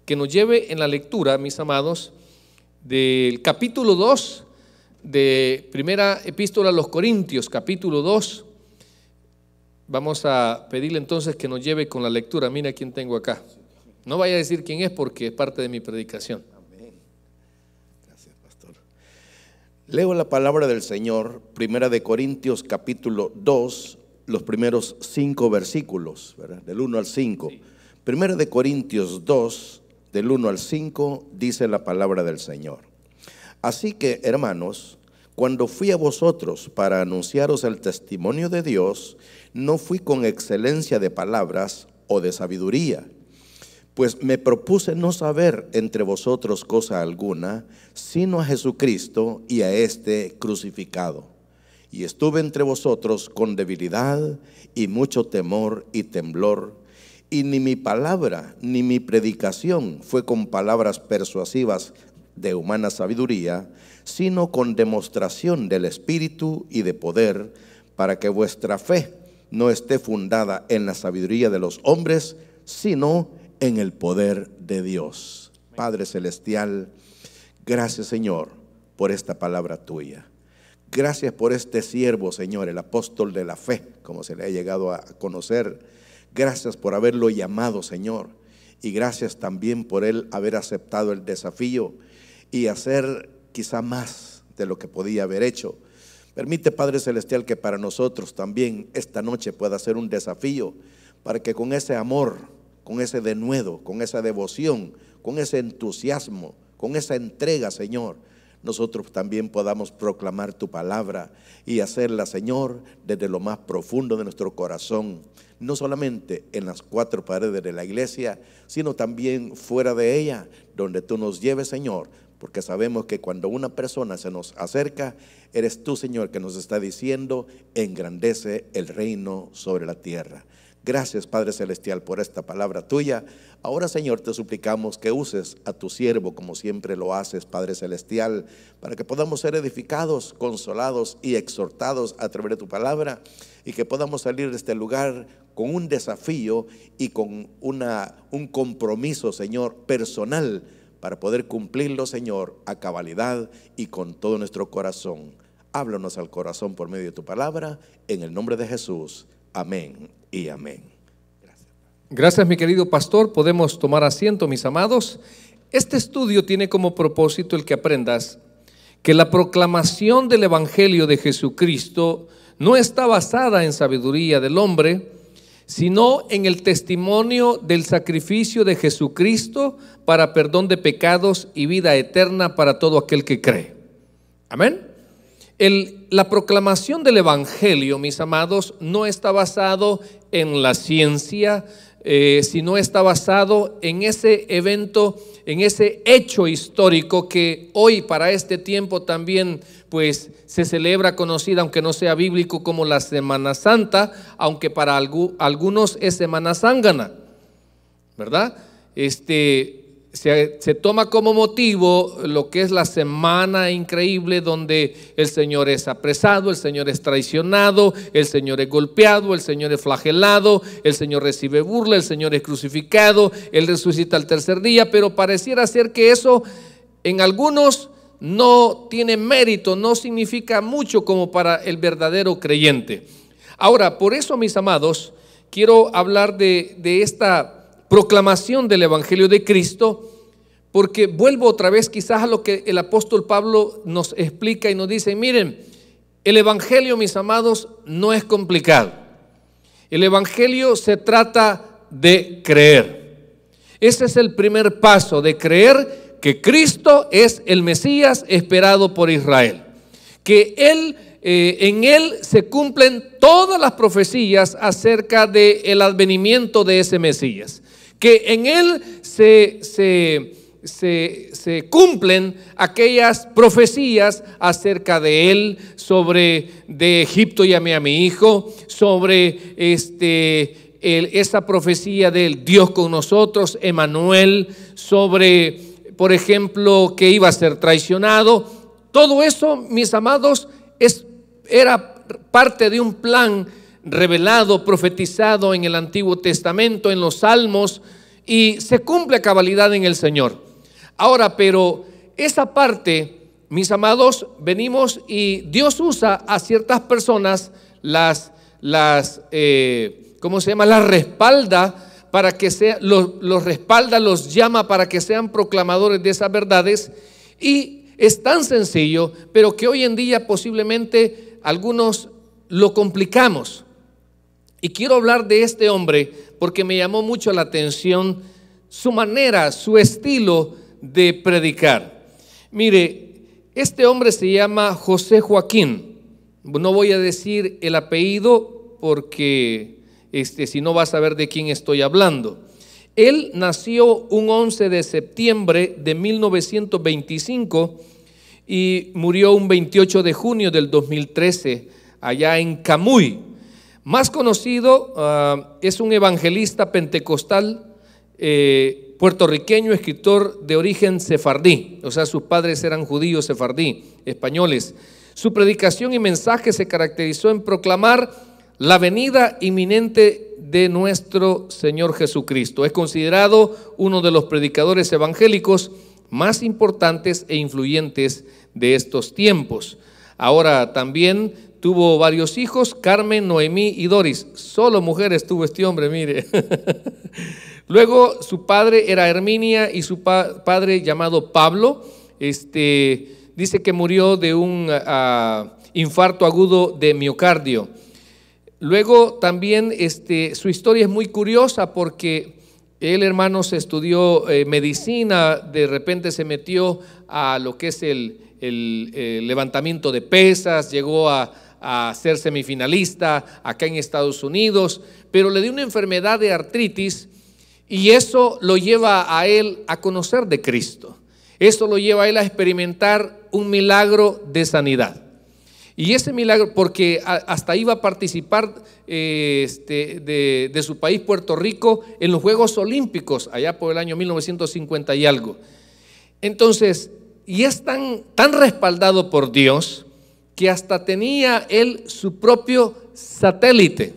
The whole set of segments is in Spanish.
que nos lleve en la lectura, mis amados, del capítulo 2 de primera epístola a los Corintios, capítulo 2. Vamos a pedirle entonces que nos lleve con la lectura. Mira quién tengo acá. No vaya a decir quién es porque es parte de mi predicación. Amén. Gracias, pastor. Leo la palabra del Señor, primera de Corintios capítulo 2, los primeros 5 versículos, ¿verdad? Del 1 al 5. Sí. Primera de Corintios 2, del 1 al 5, dice la palabra del Señor. Así que, hermanos, cuando fui a vosotros para anunciaros el testimonio de Dios, no fui con excelencia de palabras o de sabiduría, pues me propuse no saber entre vosotros cosa alguna, sino a Jesucristo y a este crucificado. Y estuve entre vosotros con debilidad y mucho temor y temblor, y ni mi palabra ni mi predicación fue con palabras persuasivas de humana sabiduría, sino con demostración del Espíritu y de poder, para que vuestra fe no esté fundada en la sabiduría de los hombres, sino en el poder de Dios. Padre celestial, gracias, Señor, por esta palabra tuya. Gracias por este siervo, Señor, el apóstol de la fe, como se le ha llegado a conocer. Gracias por haberlo llamado, Señor, y gracias también por él haber aceptado el desafío y hacer quizá más de lo que podía haber hecho. Permite, Padre celestial, que para nosotros también esta noche pueda ser un desafío, para que con ese amor, con ese denuedo, con esa devoción, con ese entusiasmo, con esa entrega, Señor, nosotros también podamos proclamar tu palabra y hacerla, Señor, desde lo más profundo de nuestro corazón, no solamente en las 4 paredes de la iglesia, sino también fuera de ella, donde tú nos lleves, Señor, porque sabemos que cuando una persona se nos acerca, eres tú, Señor, que nos está diciendo: engrandece el reino sobre la tierra. Gracias, Padre celestial, por esta palabra tuya. Ahora, Señor, te suplicamos que uses a tu siervo como siempre lo haces, Padre celestial, para que podamos ser edificados, consolados y exhortados a través de tu palabra, y que podamos salir de este lugar con un desafío y con un compromiso, Señor, personal, para poder cumplirlo, Señor, a cabalidad y con todo nuestro corazón. Háblanos al corazón por medio de tu palabra, en el nombre de Jesús. Amén y amén. Gracias. Gracias, mi querido pastor. Podemos tomar asiento, mis amados. Este estudio tiene como propósito el que aprendas que la proclamación del Evangelio de Jesucristo no está basada en sabiduría del hombre, sino en el testimonio del sacrificio de Jesucristo para perdón de pecados y vida eterna para todo aquel que cree. Amén. La proclamación del Evangelio, mis amados, no está basado en la ciencia, sino está basado en ese evento, en ese hecho histórico que hoy para este tiempo también pues se celebra, conocida aunque no sea bíblico, como la Semana Santa, aunque para algunos es Semana Zángana, ¿verdad? Se toma como motivo lo que es la semana increíble, donde el Señor es apresado, el Señor es traicionado, el Señor es golpeado, el Señor es flagelado, el Señor recibe burla, el Señor es crucificado, Él resucita al tercer día. Pero pareciera ser que eso en algunos no tiene mérito, no significa mucho como para el verdadero creyente. Ahora, por eso, mis amados, quiero hablar de esta proclamación del Evangelio de Cristo, porque vuelvo otra vez quizás a lo que el apóstol Pablo nos explica y nos dice: miren, el Evangelio, mis amados, no es complicado. El Evangelio se trata de creer. Ese es el primer paso, de creer que Cristo es el Mesías esperado por Israel, que en Él se cumplen todas las profecías acerca del advenimiento de ese Mesías, que en Él se cumplen aquellas profecías acerca de Él, sobre de Egipto llamé a mi hijo, sobre esa profecía del Dios con nosotros, Emmanuel, sobre, por ejemplo, que iba a ser traicionado. Todo eso, mis amados, era parte de un plan revelado, profetizado en el Antiguo Testamento, en los Salmos, y se cumple a cabalidad en el Señor. Ahora, pero esa parte, mis amados, venimos y Dios usa a ciertas personas, ¿cómo se llama? Las respalda para que los respalda, los llama para que sean proclamadores de esas verdades. Y es tan sencillo, pero que hoy en día posiblemente algunos lo complicamos. Y quiero hablar de este hombre porque me llamó mucho la atención su manera, su estilo de predicar. Mire, este hombre se llama José Joaquín. No voy a decir el apellido porque si no vas a saber de quién estoy hablando. Él nació un 11 de septiembre de 1925 y murió un 28 de junio del 2013 allá en Camuy. Más conocido, es un evangelista pentecostal puertorriqueño, escritor de origen sefardí, o sea, sus padres eran judíos sefardí, españoles. Su predicación y mensaje se caracterizó en proclamar la venida inminente de nuestro Señor Jesucristo. Es considerado uno de los predicadores evangélicos más importantes e influyentes de estos tiempos. Ahora también tuvo varios hijos, Carmen, Noemí y Doris. Solo mujeres tuvo este hombre, mire. Luego su padre era Herminia y su padre llamado Pablo, dice que murió de un infarto agudo de miocardio. Luego también su historia es muy curiosa porque él, hermanos, estudió medicina, de repente se metió a lo que es el levantamiento de pesas, llegó a ser semifinalista acá en Estados Unidos, pero le dio una enfermedad de artritis y eso lo lleva a él a conocer de Cristo. Eso lo lleva a él a experimentar un milagro de sanidad. Y ese milagro, porque hasta iba a participar de su país, Puerto Rico, en los Juegos Olímpicos, allá por el año 1950 y algo. Entonces, y es tan respaldado por Dios, que hasta tenía él su propio satélite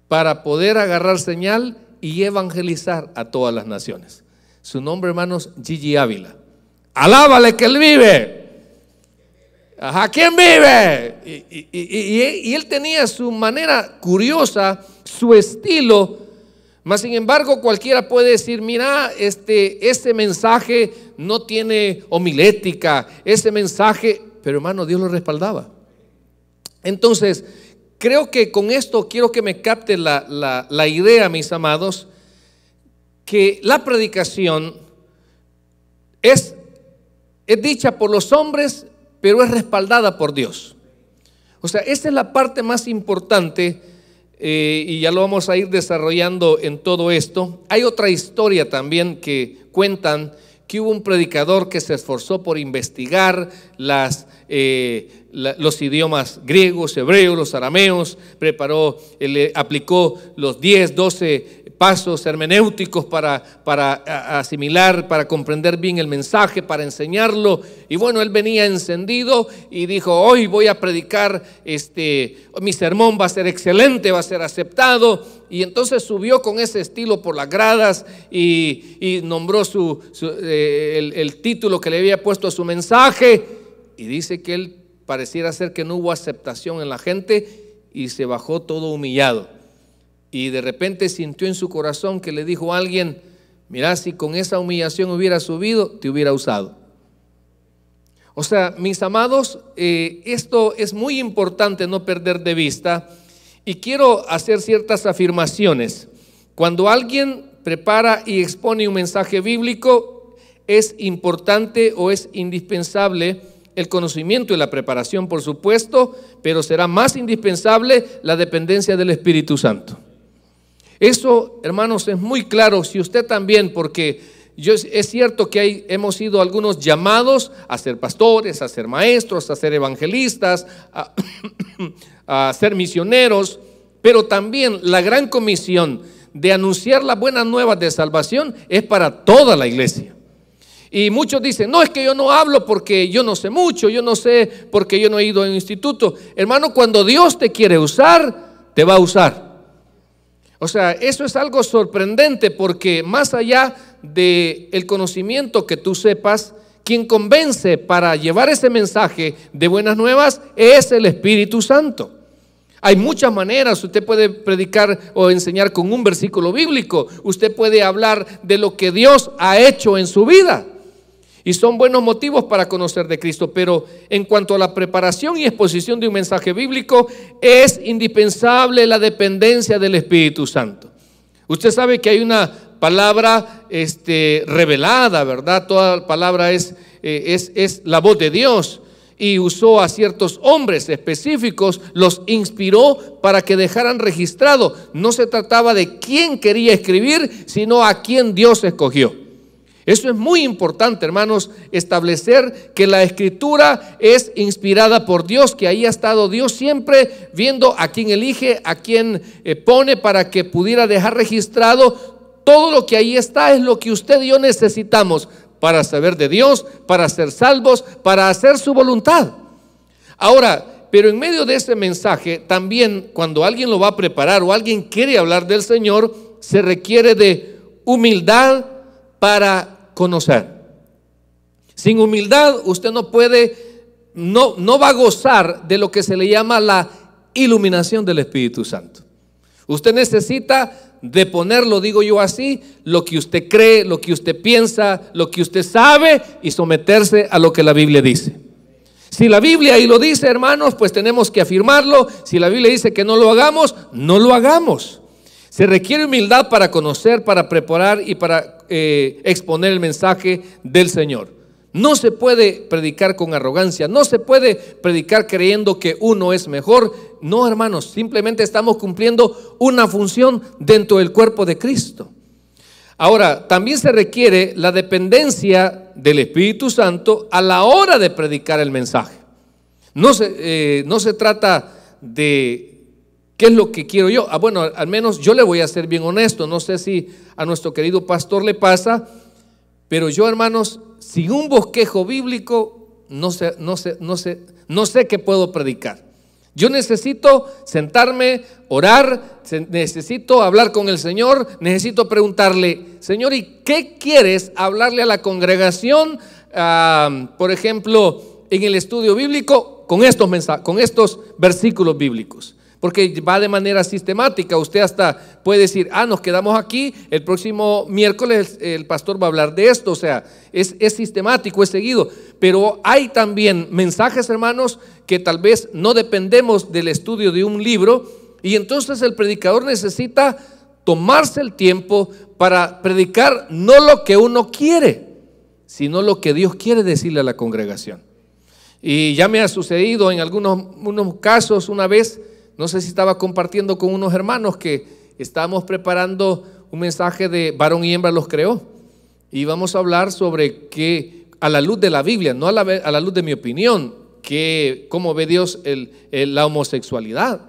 para poder agarrar señal y evangelizar a todas las naciones. Su nombre, hermanos, Gigi Ávila. ¡Alábale que él vive! Ajá, ¿quién vive? Y él tenía su manera curiosa, su estilo, mas sin embargo cualquiera puede decir, mira, ese mensaje no tiene homilética, ese mensaje, pero hermano, Dios lo respaldaba. Entonces, creo que con esto quiero que me capte la idea, mis amados, que la predicación es dicha por los hombres, pero es respaldada por Dios. O sea, esa es la parte más importante y ya lo vamos a ir desarrollando en todo esto. Hay otra historia también que cuentan que hubo un predicador que se esforzó por investigar los idiomas griegos, hebreos, los arameos, aplicó los 10, 12 pasos hermenéuticos para asimilar, para comprender bien el mensaje, para enseñarlo. Y bueno, él venía encendido y dijo, hoy voy a predicar, mi sermón va a ser excelente, va a ser aceptado. Y entonces subió con ese estilo por las gradas y nombró el título que le había puesto a su mensaje. Y dice que él pareciera ser que no hubo aceptación en la gente y se bajó todo humillado. Y de repente sintió en su corazón que le dijo a alguien, mira, si con esa humillación hubiera subido, te hubiera usado. O sea, mis amados, esto es muy importante no perder de vista. Y quiero hacer ciertas afirmaciones. Cuando alguien prepara y expone un mensaje bíblico, es importante o es indispensable el conocimiento y la preparación, por supuesto, pero será más indispensable la dependencia del Espíritu Santo. Eso, hermanos, es muy claro. Si usted también, porque es cierto que hemos sido algunos llamados a ser pastores, a ser maestros, a ser evangelistas, a ser misioneros, pero también la gran comisión de anunciar las buenas nuevas de salvación es para toda la iglesia. Y muchos dicen, no, es que yo no hablo porque yo no sé mucho, yo no sé porque yo no he ido a un instituto. Hermano, cuando Dios te quiere usar, te va a usar. O sea, eso es algo sorprendente porque más allá del conocimiento que tú sepas, quien convence para llevar ese mensaje de buenas nuevas es el Espíritu Santo. Hay muchas maneras. Usted puede predicar o enseñar con un versículo bíblico. Usted puede hablar de lo que Dios ha hecho en su vida. Y son buenos motivos para conocer de Cristo. Pero en cuanto a la preparación y exposición de un mensaje bíblico, es indispensable la dependencia del Espíritu Santo. Usted sabe que hay una palabra revelada, ¿verdad? Toda palabra es la voz de Dios. Y usó a ciertos hombres específicos, los inspiró para que dejaran registrado. No se trataba de quién quería escribir, sino a quién Dios escogió. Eso es muy importante, hermanos, establecer que la Escritura es inspirada por Dios, que ahí ha estado Dios siempre viendo a quién elige, a quién pone para que pudiera dejar registrado. Todo lo que ahí está es lo que usted y yo necesitamos para saber de Dios, para ser salvos, para hacer su voluntad. Ahora, pero en medio de ese mensaje, también cuando alguien lo va a preparar o alguien quiere hablar del Señor, se requiere de humildad para conocer. Sin humildad usted no puede, no va a gozar de lo que se le llama la iluminación del Espíritu Santo. Usted necesita de ponerlo, digo yo así, lo que usted cree, lo que usted piensa, lo que usted sabe y someterse a lo que la Biblia dice. Si la Biblia ahí lo dice, hermanos, pues tenemos que afirmarlo. Si la Biblia dice que no lo hagamos, no lo hagamos. Se requiere humildad para conocer, para preparar y para exponer el mensaje del Señor. No se puede predicar con arrogancia, no se puede predicar creyendo que uno es mejor. No, hermanos, simplemente estamos cumpliendo una función dentro del cuerpo de Cristo. Ahora, también se requiere la dependencia del Espíritu Santo a la hora de predicar el mensaje. No se trata de qué es lo que quiero yo. Bueno, al menos yo le voy a ser bien honesto. No sé si a nuestro querido pastor le pasa, pero yo, hermanos, sin un bosquejo bíblico, no sé qué puedo predicar. Yo necesito sentarme, orar, necesito hablar con el Señor, necesito preguntarle, Señor, ¿y qué quieres hablarle a la congregación? Por ejemplo, en el estudio bíblico, con estos versículos bíblicos. Porque va de manera sistemática. Usted hasta puede decir, nos quedamos aquí, el próximo miércoles el pastor va a hablar de esto. O sea, es sistemático, es seguido. Pero hay también mensajes, hermanos, que tal vez no dependemos del estudio de un libro. Y entonces el predicador necesita tomarse el tiempo para predicar no lo que uno quiere, sino lo que Dios quiere decirle a la congregación. Y ya me ha sucedido en unos casos una vez. No sé si estaba compartiendo con unos hermanos que estábamos preparando un mensaje de varón y hembra los creó. Y vamos a hablar sobre que a la luz de la Biblia, no a la luz de mi opinión, cómo ve Dios la homosexualidad.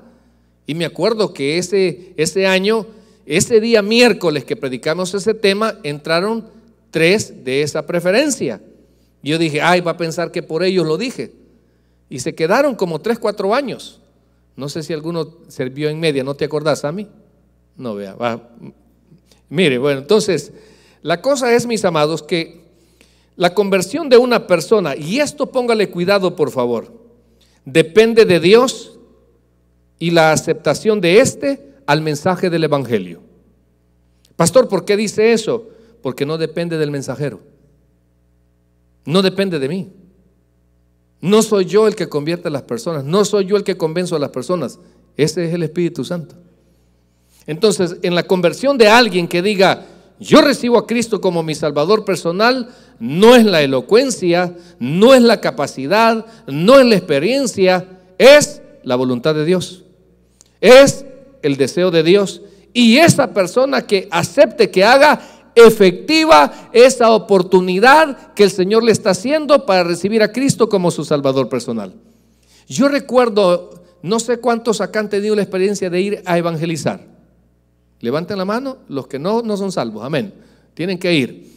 Y me acuerdo que ese año, ese día miércoles que predicamos ese tema, entraron 3 de esa preferencia. Y yo dije, va a pensar que por ellos lo dije. Y se quedaron como 3-4 años. No sé si alguno sirvió en media, ¿no te acordás, a mí? No, vea, mire, bueno, entonces, la cosa es, mis amados, que la conversión de una persona, y esto póngale cuidado por favor, depende de Dios y la aceptación de al mensaje del Evangelio. Pastor, ¿por qué dice eso? Porque no depende del mensajero, no depende de mí. No soy yo el que convierte a las personas, no soy yo el que convenzo a las personas, ese es el Espíritu Santo. Entonces, en la conversión de alguien que diga, yo recibo a Cristo como mi Salvador personal, no es la elocuencia, no es la capacidad, no es la experiencia, es la voluntad de Dios, es el deseo de Dios. Y esa persona que acepte que haga efectiva esa oportunidad que el Señor le está haciendo para recibir a Cristo como su Salvador personal. Yo recuerdo, no sé cuántos acá han tenido la experiencia de ir a evangelizar. Levanten la mano los que no son salvos, amén. Tienen que ir.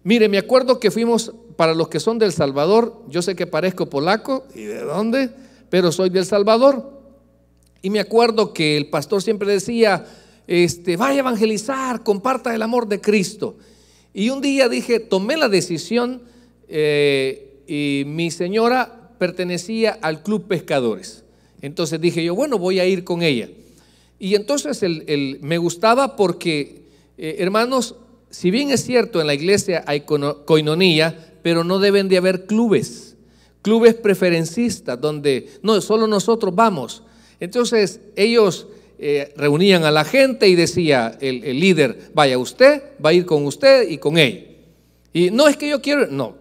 Mire, me acuerdo que fuimos, para los que son del Salvador, yo sé que parezco polaco, ¿y de dónde? Pero soy del Salvador. Y me acuerdo que el pastor siempre decía, vaya a evangelizar, comparta el amor de Cristo. Y un día tomé la decisión, y mi señora pertenecía al Club Pescadores. Entonces dije yo, bueno, voy a ir con ella. Y entonces me gustaba porque, hermanos, si bien es cierto en la iglesia hay coinonía, pero no deben de haber clubes preferencistas donde no, solo nosotros vamos. Entonces ellos reunían a la gente y decía el líder, vaya usted, va a ir con usted y con ella. Y no es que yo quiero, no.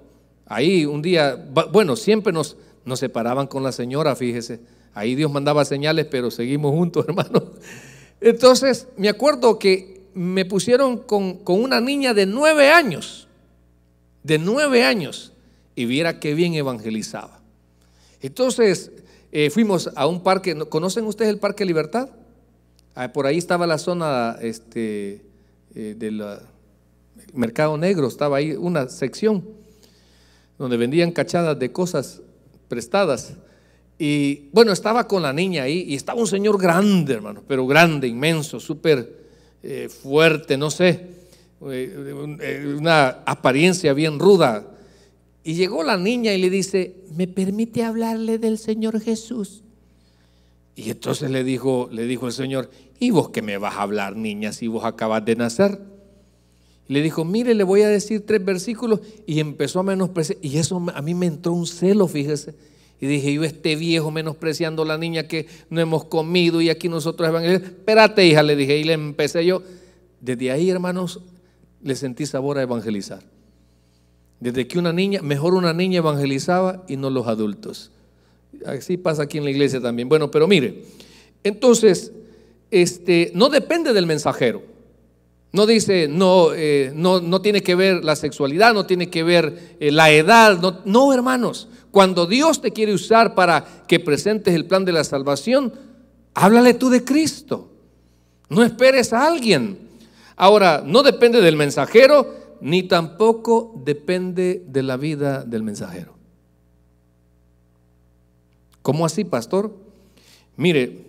Ahí un día, bueno, siempre nos separaban con la señora, fíjese. Ahí Dios mandaba señales, pero seguimos juntos, hermano. Entonces me acuerdo que me pusieron con una niña de 9 años. De 9 años. Y viera qué bien evangelizaba. Entonces fuimos a un parque. ¿Conocen ustedes el Parque Libertad? Por ahí estaba la zona del Mercado Negro. Estaba ahí una sección donde vendían cachadas de cosas prestadas. Y bueno, estaba con la niña ahí y estaba un señor grande, hermano, pero grande, inmenso, súper fuerte, no sé, una apariencia bien ruda. Y llegó la niña y le dice, ¿me permite hablarle del Señor Jesús? Y entonces le dijo el Señor, ¿y vos qué me vas a hablar, niña, si vos acabas de nacer? Y le dijo, mire, le voy a decir 3 versículos. Y empezó a menospreciar. Y eso a mí me entró un celo, fíjese. Y dije, yo este viejo menospreciando a la niña que no hemos comido y aquí nosotros evangelizamos. Espérate, hija, le dije. Y le empecé yo. Desde ahí, hermanos, le sentí sabor a evangelizar. Desde que mejor una niña evangelizaba y no los adultos. Así pasa aquí en la iglesia también. Bueno, pero mire, entonces, no depende del mensajero. No dice, no tiene que ver la sexualidad, no tiene que ver la edad. No, hermanos, cuando Dios te quiere usar para que presentes el plan de la salvación, háblale tú de Cristo. No esperes a alguien. Ahora, no depende del mensajero, ni tampoco depende de la vida del mensajero. ¿Cómo así, pastor? Mire,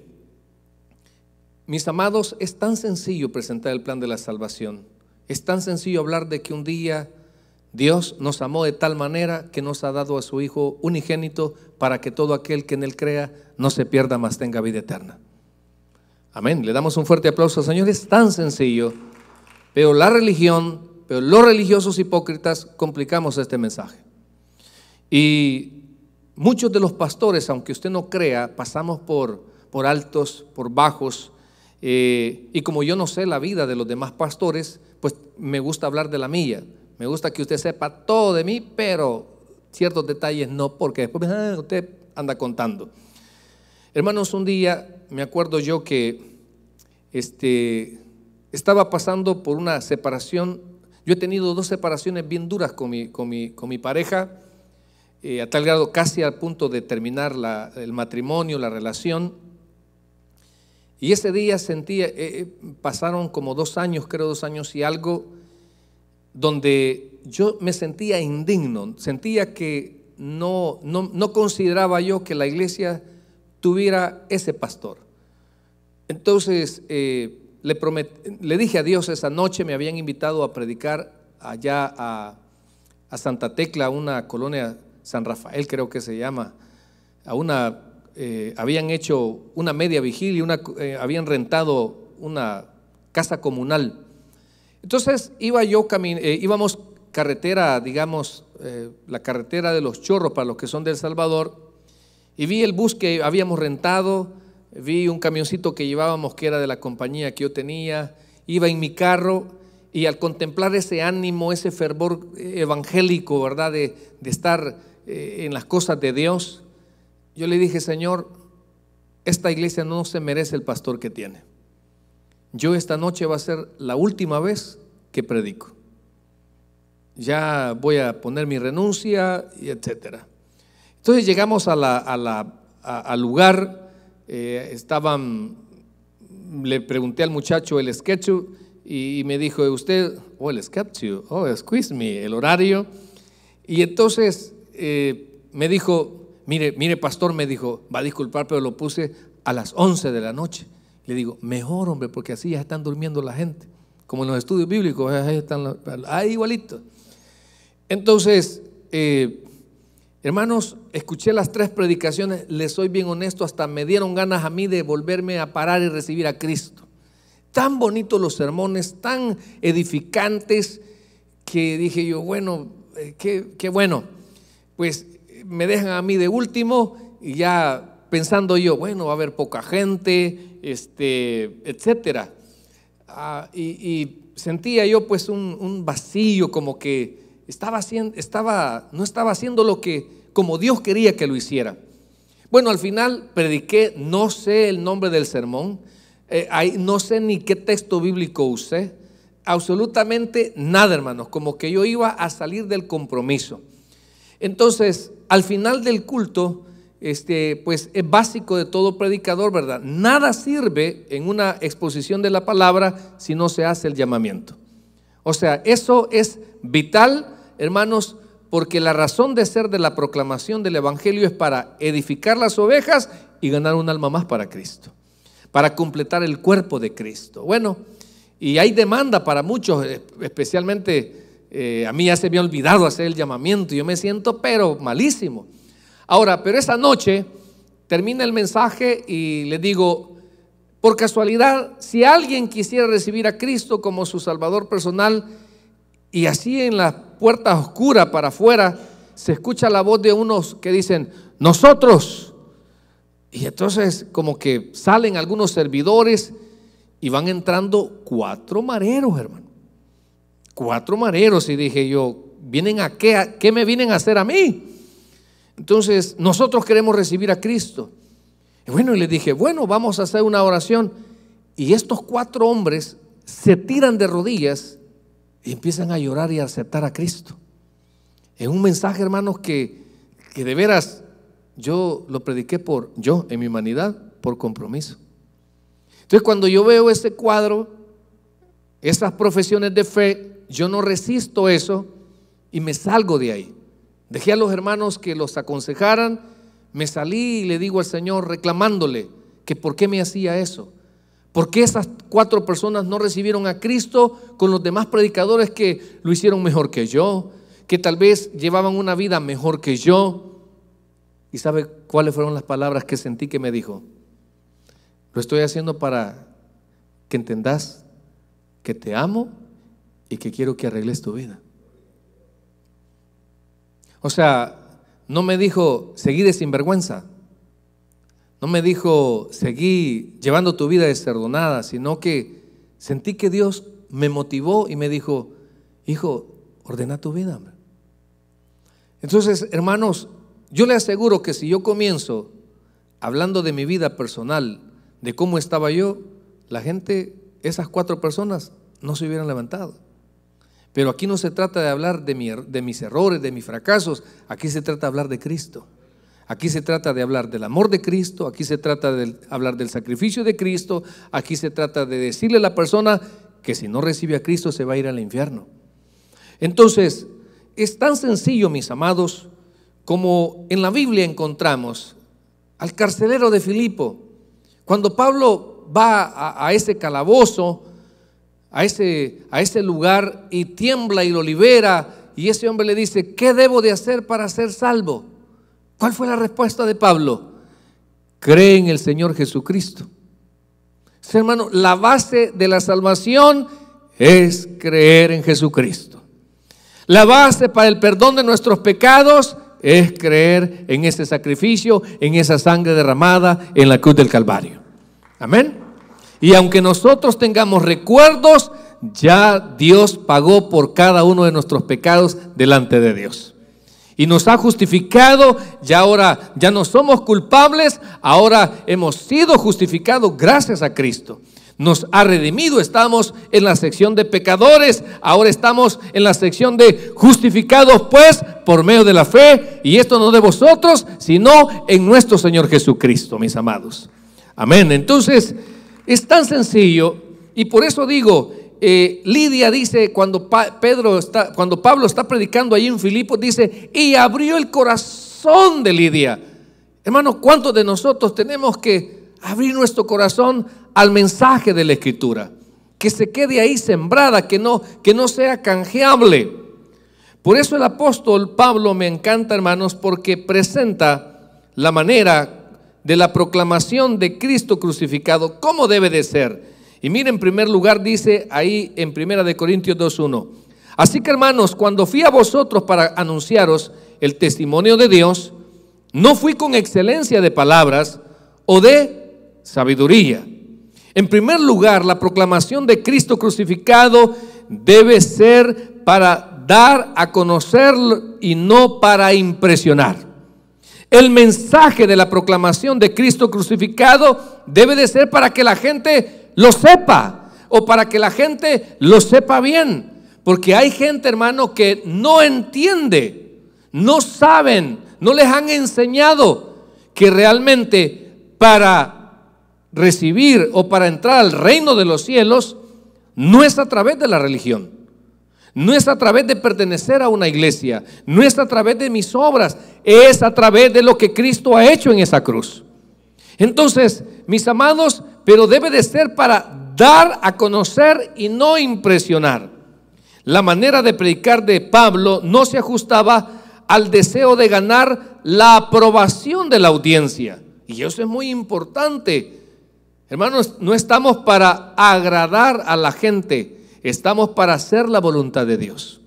mis amados, es tan sencillo presentar el plan de la salvación. Es tan sencillo hablar de que un día Dios nos amó de tal manera que nos ha dado a su Hijo unigénito para que todo aquel que en Él crea no se pierda, mas tenga vida eterna. Amén. Le damos un fuerte aplauso al Señor. Es tan sencillo, pero la religión, pero los religiosos hipócritas complicamos este mensaje. Y muchos de los pastores, aunque usted no crea, pasamos por altos, por bajos. Y como yo no sé la vida de los demás pastores, pues me gusta hablar de la mía. Me gusta que usted sepa todo de mí, pero ciertos detalles no, porque después usted anda contando. Hermanos, un día me acuerdo yo que estaba pasando por una separación. Yo he tenido 2 separaciones bien duras con mi pareja, a tal grado casi al punto de terminar el matrimonio, la relación. Y ese día pasaron como 2 años, creo 2 años y algo, donde yo me sentía indigno, sentía que no consideraba yo que la iglesia tuviera ese pastor. Entonces le dije a Dios esa noche, me habían invitado a predicar allá a Santa Tecla, a una colonia, San Rafael creo que se llama, habían hecho una media vigilia, habían rentado una casa comunal. Entonces íbamos carretera, digamos, la carretera de los Chorros para los que son de El Salvador, y vi el bus que habíamos rentado, vi un camioncito que llevábamos que era de la compañía que yo tenía, iba en mi carro y al contemplar ese ánimo, ese fervor evangélico, ¿verdad? De estar en las cosas de Dios, yo le dije, Señor, esta iglesia no se merece el pastor que tiene. Yo esta noche va a ser la última vez que predico. Ya voy a poner mi renuncia y etcétera. Entonces llegamos al lugar, le pregunté al muchacho el sketch y me dijo, usted, el sketch, excuse me, el horario. Y entonces me dijo, mire pastor, me dijo, va a disculpar, pero lo puse a las 11 de la noche. Le digo, mejor, hombre, porque así ya están durmiendo la gente. Como en los estudios bíblicos, ahí están, ahí igualito. Entonces, hermanos, escuché las 3 predicaciones, les soy bien honesto, hasta me dieron ganas a mí de volverme a parar y recibir a Cristo. Tan bonitos los sermones, tan edificantes, que dije yo, bueno, qué bueno. Pues me dejan a mí de último y ya pensando yo, bueno, va a haber poca gente, etcétera. Y sentía yo pues un vacío, como que no estaba haciendo lo que como Dios quería que lo hiciera. Bueno, al final prediqué, no sé el nombre del sermón, no sé ni qué texto bíblico usé, absolutamente nada, hermanos, como que yo iba a salir del compromiso. Entonces, al final del culto, pues es básico de todo predicador, ¿verdad? Nada sirve en una exposición de la palabra si no se hace el llamamiento. O sea, eso es vital, hermanos, porque la razón de ser de la proclamación del evangelio es para edificar las ovejas y ganar un alma más para Cristo, para completar el cuerpo de Cristo. Bueno, y hay demanda para muchos, especialmente a mí ya se me ha olvidado hacer el llamamiento, yo me siento pero malísimo. Ahora, pero esa noche termina el mensaje y le digo, por casualidad, si alguien quisiera recibir a Cristo como su Salvador personal, y así en las puertas oscuras para afuera se escucha la voz de unos que dicen, nosotros. Y entonces como que salen algunos servidores y van entrando 4 mareros, hermano. 4 mareros, y dije yo, ¿vienen a qué? ¿Qué me vienen a hacer a mí? Entonces, nosotros queremos recibir a Cristo. Y bueno, y le dije, bueno, vamos a hacer una oración. Y estos 4 hombres se tiran de rodillas y empiezan a llorar y a aceptar a Cristo. Es un mensaje, hermanos, que de veras yo lo prediqué en mi humanidad, por compromiso. Entonces, cuando yo veo ese cuadro, esas profesiones de fe, yo no resisto eso y me salgo de ahí. Dejé a los hermanos que los aconsejaran, me salí y le digo al Señor reclamándole que por qué me hacía eso. ¿Por qué esas 4 personas no recibieron a Cristo con los demás predicadores que lo hicieron mejor que yo, que tal vez llevaban una vida mejor que yo? ¿Y sabe cuáles fueron las palabras que sentí que me dijo? Lo estoy haciendo para que entendás que te amo y que quiero que arregles tu vida. O sea, no me dijo, seguí de sinvergüenza. No me dijo, seguí llevando tu vida desordenada, sino que sentí que Dios me motivó y me dijo, hijo, ordena tu vida, hombre. Entonces, hermanos, yo le aseguro que si yo comienzo hablando de mi vida personal, de cómo estaba yo, la gente, esas 4 personas no se hubieran levantado. Pero aquí no se trata de hablar de mis errores, de mis fracasos. Aquí se trata de hablar de Cristo. Aquí se trata de hablar del amor de Cristo. Aquí se trata de hablar del sacrificio de Cristo. Aquí se trata de decirle a la persona que si no recibe a Cristo se va a ir al infierno. Entonces, es tan sencillo, mis amados, como en la Biblia encontramos al carcelero de Filipo. Cuando Pablo va a ese calabozo, a ese lugar, y tiembla y lo libera, y ese hombre le dice, ¿qué debo de hacer para ser salvo? ¿Cuál fue la respuesta de Pablo? Cree en el Señor Jesucristo. Sí, hermano, la base de la salvación es creer en Jesucristo. La base para el perdón de nuestros pecados es creer en ese sacrificio, en esa sangre derramada en la cruz del Calvario. Amén. Y aunque nosotros tengamos recuerdos, ya Dios pagó por cada uno de nuestros pecados delante de Dios. Y nos ha justificado, ya ahora ya no somos culpables, ahora hemos sido justificados gracias a Cristo. Nos ha redimido, estamos en la sección de pecadores, ahora estamos en la sección de justificados pues por medio de la fe, y esto no de vosotros, sino en nuestro Señor Jesucristo, mis amados. Amén. Entonces, es tan sencillo, y por eso digo, Lidia dice, cuando Pablo está predicando ahí en Filipos, dice, y abrió el corazón de Lidia. Hermano, ¿cuántos de nosotros tenemos que abrir nuestro corazón al mensaje de la Escritura, que se quede ahí sembrada, que no sea canjeable. Por eso el apóstol Pablo me encanta, hermanos, porque presenta la manera de la proclamación de Cristo crucificado, cómo debe de ser. Y miren, en primer lugar dice ahí en 1 Corintios 2:1: así que, hermanos, cuando fui a vosotros para anunciaros el testimonio de Dios, no fui con excelencia de palabras o de sabiduría. En primer lugar, la proclamación de Cristo crucificado debe ser para dar a conocer y no para impresionar. El mensaje de la proclamación de Cristo crucificado debe de ser para que la gente lo sepa, o para que la gente lo sepa bien. Porque hay gente, hermano, que no entiende, no saben, no les han enseñado que realmente para recibir o para entrar al reino de los cielos no es a través de la religión, no es a través de pertenecer a una iglesia, no es a través de mis obras, es a través de lo que Cristo ha hecho en esa cruz. Entonces, mis amados, pero debe de ser para dar a conocer y no impresionar. La manera de predicar de Pablo no se ajustaba al deseo de ganar la aprobación de la audiencia. Y eso es muy importante. Hermanos, no estamos para agradar a la gente, estamos para hacer la voluntad de Dios.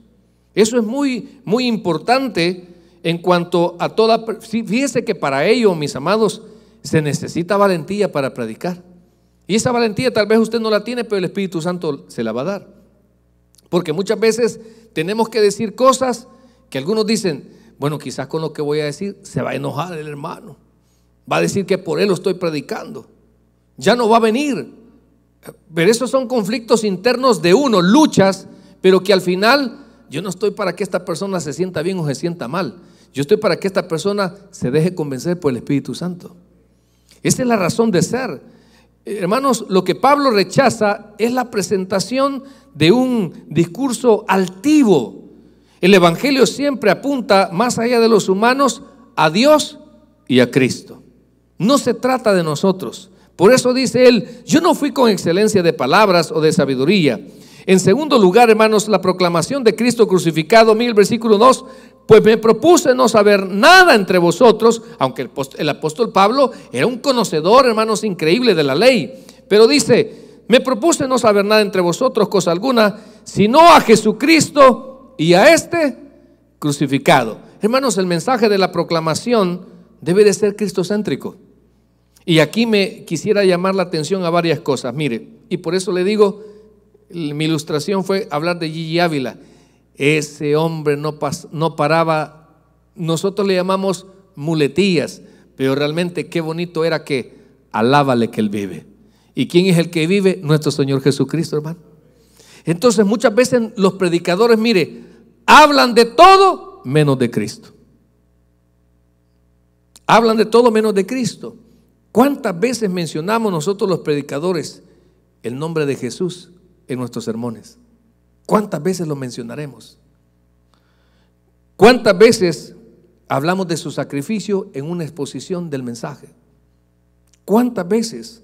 Eso es muy, muy importante en cuanto a toda. Fíjese que para ello, mis amados, se necesita valentía para predicar. Y esa valentía tal vez usted no la tiene, pero el Espíritu Santo se la va a dar. Porque muchas veces tenemos que decir cosas que algunos dicen, bueno, quizás con lo que voy a decir se va a enojar el hermano, va a decir que por él lo estoy predicando, ya no va a venir. Pero esos son conflictos internos de uno, luchas, pero que al final yo no estoy para que esta persona se sienta bien o se sienta mal. Yo estoy para que esta persona se deje convencer por el Espíritu Santo. Esa es la razón de ser. Hermanos, lo que Pablo rechaza es la presentación de un discurso altivo. El evangelio siempre apunta más allá de los humanos a Dios y a Cristo. No se trata de nosotros. Por eso dice él, yo no fui con excelencia de palabras o de sabiduría. En segundo lugar, hermanos, la proclamación de Cristo crucificado, mira el versículo 2, pues me propuse no saber nada entre vosotros, aunque el apóstol Pablo era un conocedor, hermanos, increíble de la ley. Pero dice, me propuse no saber nada entre vosotros, cosa alguna, sino a Jesucristo y a este crucificado. Hermanos, el mensaje de la proclamación debe de ser cristocéntrico. Y aquí me quisiera llamar la atención a varias cosas. Mire, y por eso le digo, mi ilustración fue hablar de Gigi Ávila. Ese hombre no paraba, nosotros le llamamos muletillas, pero realmente qué bonito era que alábale que él vive. ¿Y quién es el que vive? Nuestro Señor Jesucristo, hermano. Entonces muchas veces los predicadores, mire, hablan de todo menos de Cristo. Hablan de todo menos de Cristo. ¿Cuántas veces mencionamos nosotros los predicadores el nombre de Jesús en nuestros sermones? ¿Cuántas veces lo mencionaremos? ¿Cuántas veces hablamos de su sacrificio en una exposición del mensaje? ¿Cuántas veces?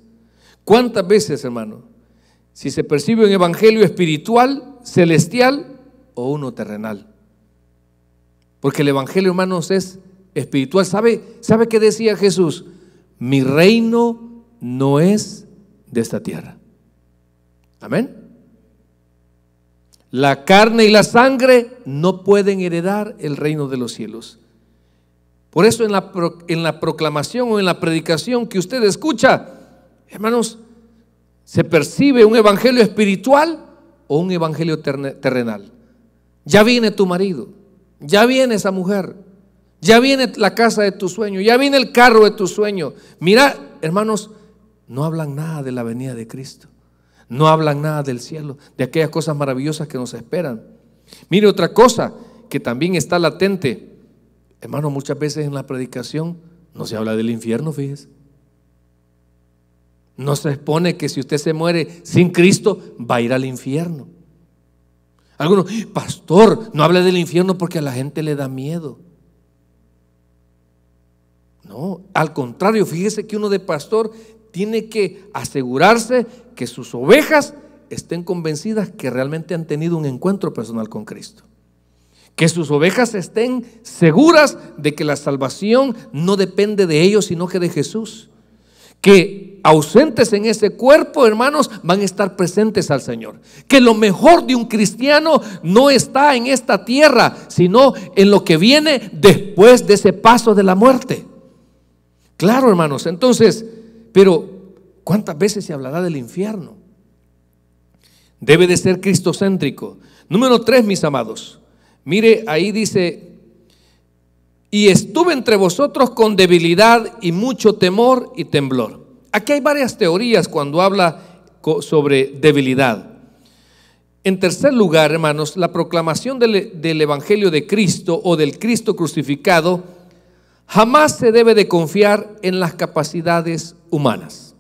¿Cuántas veces, hermano? Si se percibe un evangelio espiritual, celestial o uno terrenal. Porque el evangelio, hermanos, es espiritual. ¿Sabe qué decía Jesús? Mi reino no es de esta tierra. Amén. La carne y la sangre no pueden heredar el reino de los cielos. Por eso en la proclamación o en la predicación que usted escucha, hermanos, se percibe un evangelio espiritual o un evangelio terrenal. Ya viene tu marido, ya viene esa mujer, ya viene la casa de tu sueño, ya viene el carro de tu sueño. Mira, hermanos, no hablan nada de la venida de Cristo. No hablan nada del cielo, de aquellas cosas maravillosas que nos esperan. Mire, otra cosa que también está latente, hermano, muchas veces en la predicación no se habla del infierno, fíjese. No se expone que si usted se muere sin Cristo va a ir al infierno. Algunos, pastor, no hable del infierno porque a la gente le da miedo. No, al contrario, fíjese que uno de pastor tiene que asegurarse que sus ovejas estén convencidas que realmente han tenido un encuentro personal con Cristo. Que sus ovejas estén seguras de que la salvación no depende de ellos, sino que de Jesús. Que ausentes en ese cuerpo, hermanos, van a estar presentes al Señor. Que lo mejor de un cristiano no está en esta tierra, sino en lo que viene después de ese paso de la muerte. Claro, hermanos, entonces, pero ¿cuántas veces se hablará del infierno? Debe de ser cristocéntrico. Número 3, mis amados. Mire, ahí dice: y estuve entre vosotros con debilidad y mucho temor y temblor. Aquí hay varias teorías cuando habla sobre debilidad. En tercer lugar, hermanos, la proclamación del Evangelio de Cristo o del Cristo crucificado jamás se debe de confiar en las capacidades humanas.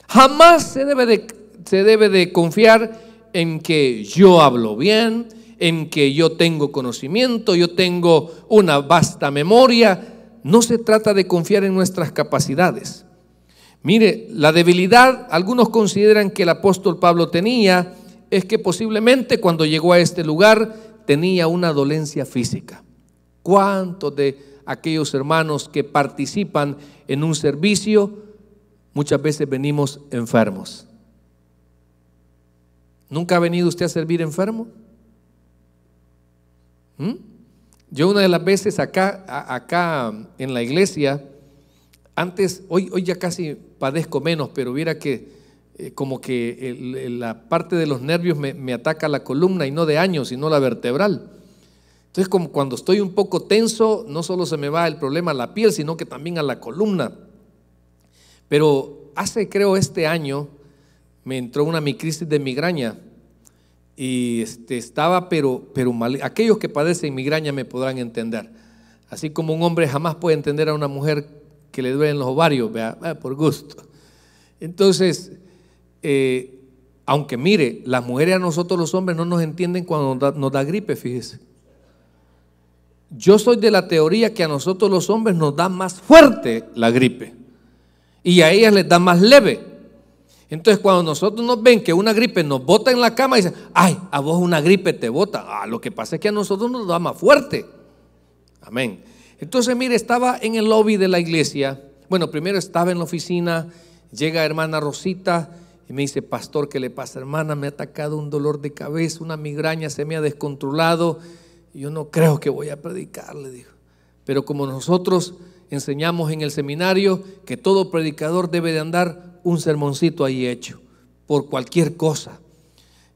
Jamás se debe de confiar en que yo hablo bien, en que yo tengo conocimiento, yo tengo una vasta memoria. No se trata de confiar en nuestras capacidades. Mire, la debilidad, algunos consideran que el apóstol Pablo tenía, es que posiblemente cuando llegó a este lugar tenía una dolencia física. ¿Cuántos de aquellos hermanos que participan en un servicio muchas veces venimos enfermos? ¿Nunca ha venido usted a servir enfermo? Yo una de las veces acá en la iglesia, antes, hoy ya casi padezco menos, pero viera que como que la parte de los nervios me ataca la columna, y no de años, sino la vertebral. Entonces, como cuando estoy un poco tenso, no solo se me va el problema a la piel, sino que también a la columna. Pero creo este año, me entró una crisis de migraña. Y estaba pero mal. Aquellos que padecen migraña me podrán entender. Así como un hombre jamás puede entender a una mujer que le duelen los ovarios, por gusto. Entonces, aunque mire, las mujeres a nosotros los hombres no nos entienden cuando nos da gripe, fíjese. Yo soy de la teoría que a nosotros los hombres nos da más fuerte la gripe y a ellas les da más leve. Entonces, cuando nosotros nos ven que una gripe nos bota en la cama, dicen: ay, a vos una gripe te bota. Lo que pasa es que a nosotros nos da más fuerte. Amén. Entonces, mire, estaba en el lobby de la iglesia. Bueno, primero estaba en la oficina, llega hermana Rosita y me dice: pastor, ¿qué le pasa, hermana? Me ha atacado un dolor de cabeza, una migraña, se me ha descontrolado. Y yo no creo que voy a predicar, le dijo. Pero como nosotros enseñamos en el seminario que todo predicador debe de andar un sermoncito ahí hecho, por cualquier cosa.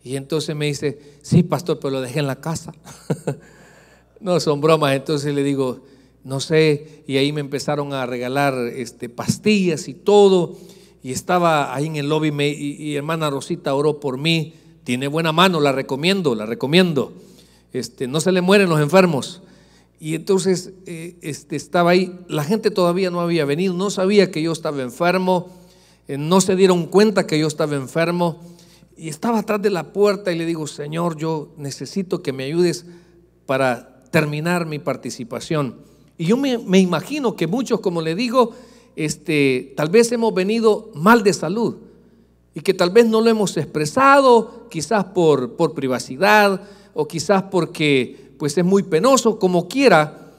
Y entonces me dice: sí, pastor, pero lo dejé en la casa. No, son bromas. Entonces le digo: no sé. Y ahí me empezaron a regalar pastillas y todo. Y estaba ahí en el lobby y hermana Rosita oró por mí. Tiene buena mano, la recomiendo. No se le mueren los enfermos. Y entonces estaba ahí. La gente todavía no había venido, no sabía que yo estaba enfermo. No se dieron cuenta que yo estaba enfermo y estaba atrás de la puerta y le digo: Señor, yo necesito que me ayudes para terminar mi participación. Y yo me imagino que muchos, como le digo, tal vez hemos venido mal de salud y que tal vez no lo hemos expresado, quizás por privacidad o quizás porque pues es muy penoso, como quiera.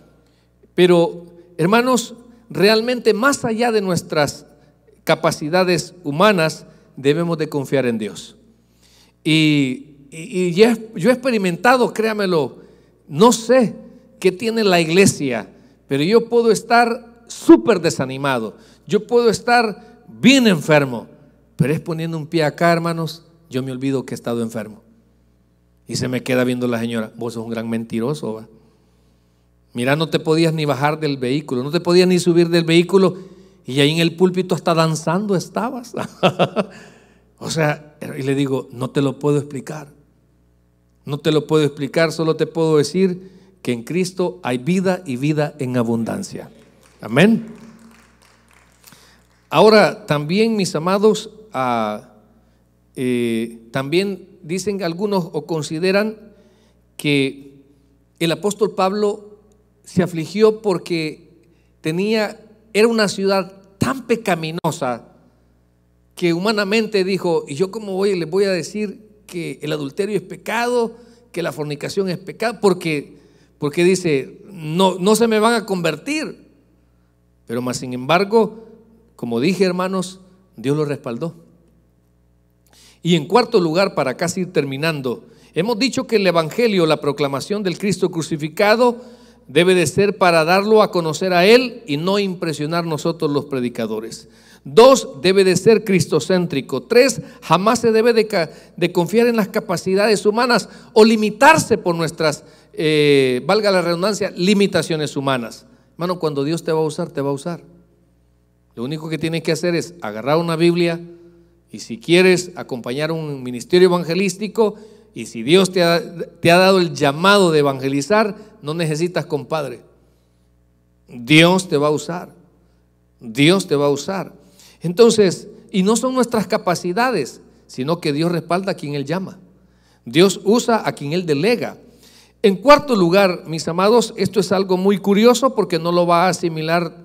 Pero hermanos, realmente más allá de nuestras capacidades humanas, debemos de confiar en Dios. Y yo he experimentado, créamelo, no sé qué tiene la iglesia, pero yo puedo estar súper desanimado, yo puedo estar bien enfermo, pero es poniendo un pie acá, hermanos, yo me olvido que he estado enfermo. Y se me queda viendo la señora: vos sos un gran mentiroso, ¿va? Mira, no te podías ni bajar del vehículo, no te podías ni subir del vehículo, y ahí en el púlpito hasta danzando estabas. O sea, y le digo: no te lo puedo explicar. No te lo puedo explicar, solo te puedo decir que en Cristo hay vida y vida en abundancia. Amén. Ahora, también, mis amados, también dicen algunos o consideran que el apóstol Pablo se afligió porque era una ciudad tan pecaminosa que humanamente dijo, ¿y yo cómo les voy a decir que el adulterio es pecado, que la fornicación es pecado? Porque dice, no se me van a convertir. Pero más sin embargo, como dije, hermanos, Dios lo respaldó. Y en cuarto lugar, para casi ir terminando, hemos dicho que el evangelio, la proclamación del Cristo crucificado, debe de ser para darlo a conocer a Él y no impresionar nosotros los predicadores. 2, debe de ser cristocéntrico. 3, jamás se debe de confiar en las capacidades humanas o limitarse por nuestras, valga la redundancia, limitaciones humanas. Hermano, cuando Dios te va a usar, te va a usar. Lo único que tienes que hacer es agarrar una Biblia, y si quieres acompañar un ministerio evangelístico, y si Dios te ha dado el llamado de evangelizar, no necesitas compadre. Dios te va a usar. Dios te va a usar. Entonces, y no son nuestras capacidades, sino que Dios respalda a quien Él llama. Dios usa a quien Él delega. En cuarto lugar, mis amados, esto es algo muy curioso porque no lo va a asimilar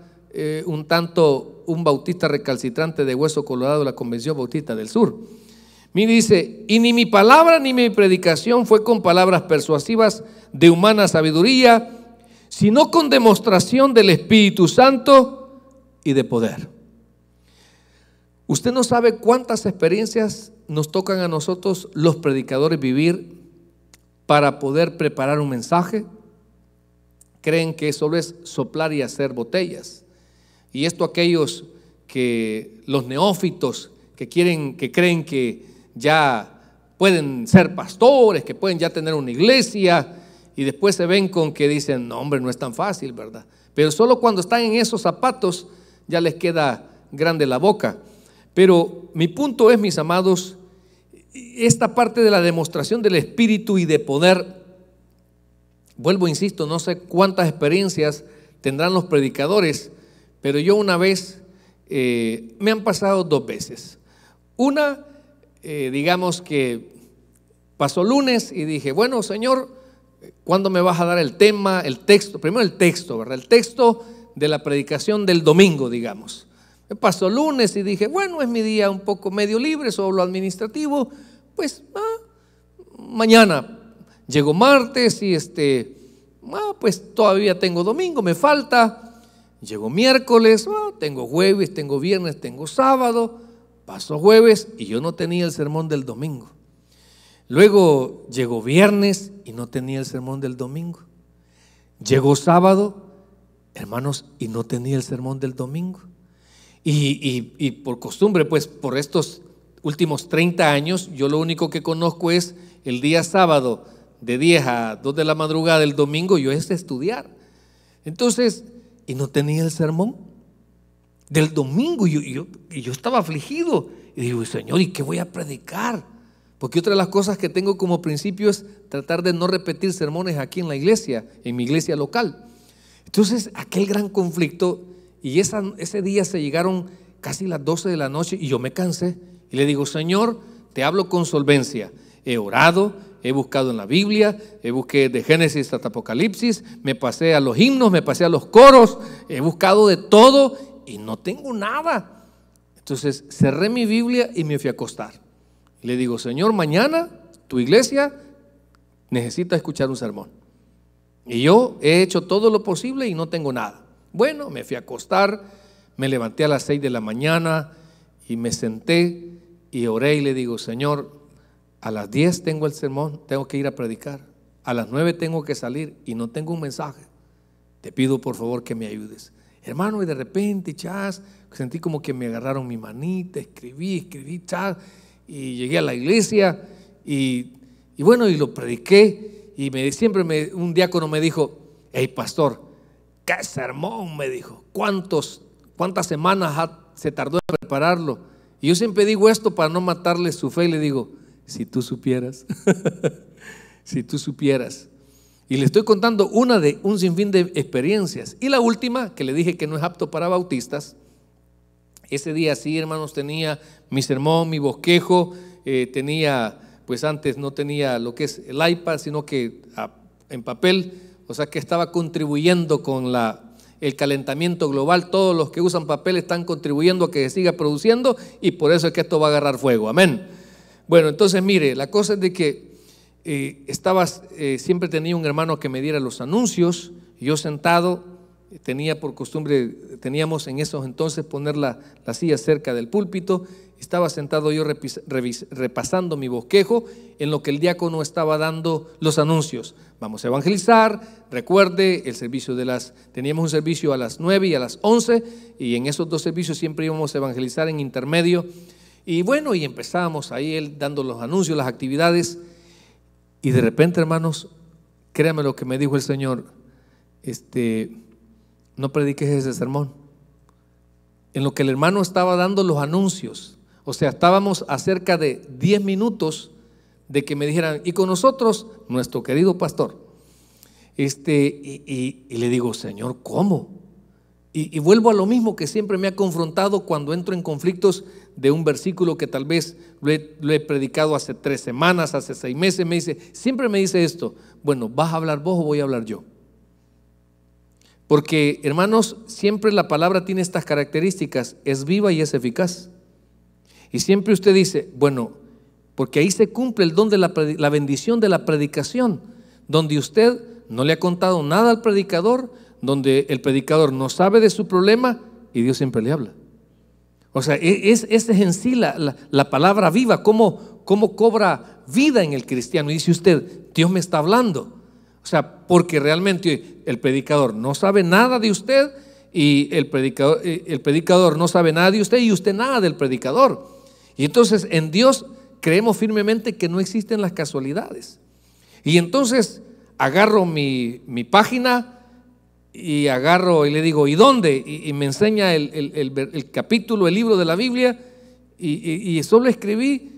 un tanto un bautista recalcitrante de Hueso Colorado de la Convención Bautista del Sur. Me dice, y ni mi palabra ni mi predicación fue con palabras persuasivas de humana sabiduría, sino con demostración del Espíritu Santo y de poder. Usted no sabe cuántas experiencias nos tocan a nosotros los predicadores vivir para poder preparar un mensaje. Creen que solo es soplar y hacer botellas. Y esto aquellos que los neófitos que creen que ya pueden ser pastores, que pueden ya tener una iglesia, y después se ven con que dicen, no hombre, no es tan fácil, ¿verdad? Pero solo cuando están en esos zapatos ya les queda grande la boca. Pero mi punto es, mis amados, esta parte de la demostración del Espíritu y de poder, vuelvo, insisto, no sé cuántas experiencias tendrán los predicadores, pero yo una vez, me han pasado 2 veces. Una, digamos que pasó lunes y dije, bueno, Señor, ¿cuándo me vas a dar el tema, el texto? Primero el texto, ¿verdad? El texto de la predicación del domingo, digamos. Me pasó lunes y dije, bueno, es mi día un poco medio libre, solo administrativo, pues mañana. Llegó martes y pues todavía tengo domingo, me falta. Llegó miércoles, tengo jueves, tengo viernes, tengo sábado. Pasó jueves y yo no tenía el sermón del domingo. Luego llegó viernes y no tenía el sermón del domingo. Llegó sábado, hermanos, y no tenía el sermón del domingo. Y por costumbre, pues por estos últimos 30 años, yo lo único que conozco es el día sábado de 10 a 2 de la madrugada del domingo, yo es estudiar. Entonces, y no tenía el sermón del domingo, y yo estaba afligido. Y digo, Señor, ¿y qué voy a predicar? Porque otra de las cosas que tengo como principio es tratar de no repetir sermones aquí en la iglesia, en mi iglesia local. Entonces, aquel gran conflicto, y ese día se llegaron casi las 12 de la noche y yo me cansé. Y le digo, Señor, te hablo con solvencia. He orado, he buscado en la Biblia, busqué de Génesis hasta Apocalipsis, me pasé a los himnos, me pasé a los coros, he buscado de todo y no tengo nada. Entonces cerré mi Biblia y me fui a acostar. Y le digo, Señor, mañana tu iglesia necesita escuchar un sermón. Y yo he hecho todo lo posible y no tengo nada. Bueno, me fui a acostar, me levanté a las 6 de la mañana y me senté y oré y le digo, Señor, a las 10 tengo el sermón, tengo que ir a predicar. A las 9 tengo que salir y no tengo un mensaje. Te pido por favor que me ayudes. Hermano, y de repente, sentí como que me agarraron mi manita, escribí, y llegué a la iglesia y bueno, y lo prediqué. Y un diácono me dijo, hey pastor, qué sermón, me dijo, ¿cuántas semanas se tardó en prepararlo? Y yo siempre digo esto para no matarle su fe y le digo, si tú supieras, si tú supieras. Y le estoy contando un sinfín de experiencias. Y la última, que le dije que no es apto para bautistas, ese día sí, hermanos, tenía mi sermón, mi bosquejo, pues antes no tenía lo que es el iPad, sino que en papel, o sea que estaba contribuyendo con el calentamiento global, todos los que usan papel están contribuyendo a que se siga produciendo y por eso es que esto va a agarrar fuego, amén. Bueno, entonces mire, la cosa es de que siempre tenía un hermano que me diera los anuncios, y yo sentado, tenía por costumbre, teníamos en esos entonces poner la silla cerca del púlpito, estaba sentado yo repasando mi bosquejo en lo que el diácono estaba dando los anuncios. Vamos a evangelizar, recuerde el servicio teníamos un servicio a las 9 y a las 11 y en esos dos servicios siempre íbamos a evangelizar en intermedio y bueno, y empezábamos ahí él dando los anuncios, las actividades y de repente, hermanos, créanme lo que me dijo el Señor, no prediques ese sermón. En lo que el hermano estaba dando los anuncios, o sea, estábamos a cerca de 10 minutos de que me dijeran, y con nosotros, nuestro querido pastor. Y le digo, Señor, ¿cómo? Y vuelvo a lo mismo que siempre me ha confrontado cuando entro en conflictos de un versículo que tal vez lo he predicado hace 3 semanas, hace 6 meses. Siempre me dice esto, bueno, ¿vas a hablar vos o voy a hablar yo? Porque, hermanos, siempre la palabra tiene estas características, es viva y es eficaz. Y siempre usted dice, bueno, porque ahí se cumple el don de la bendición de la predicación, donde usted no le ha contado nada al predicador, donde el predicador no sabe de su problema y Dios siempre le habla. O sea, esa es en sí la palabra viva, cómo cobra vida en el cristiano. Y dice usted, Dios me está hablando. O sea, porque realmente el predicador no sabe nada de usted y el predicador no sabe nada de usted y usted nada del predicador. Y entonces en Dios creemos firmemente que no existen las casualidades. Y entonces agarro mi página y agarro y le digo, ¿y dónde? Y me enseña el capítulo, el libro de la Biblia y solo escribí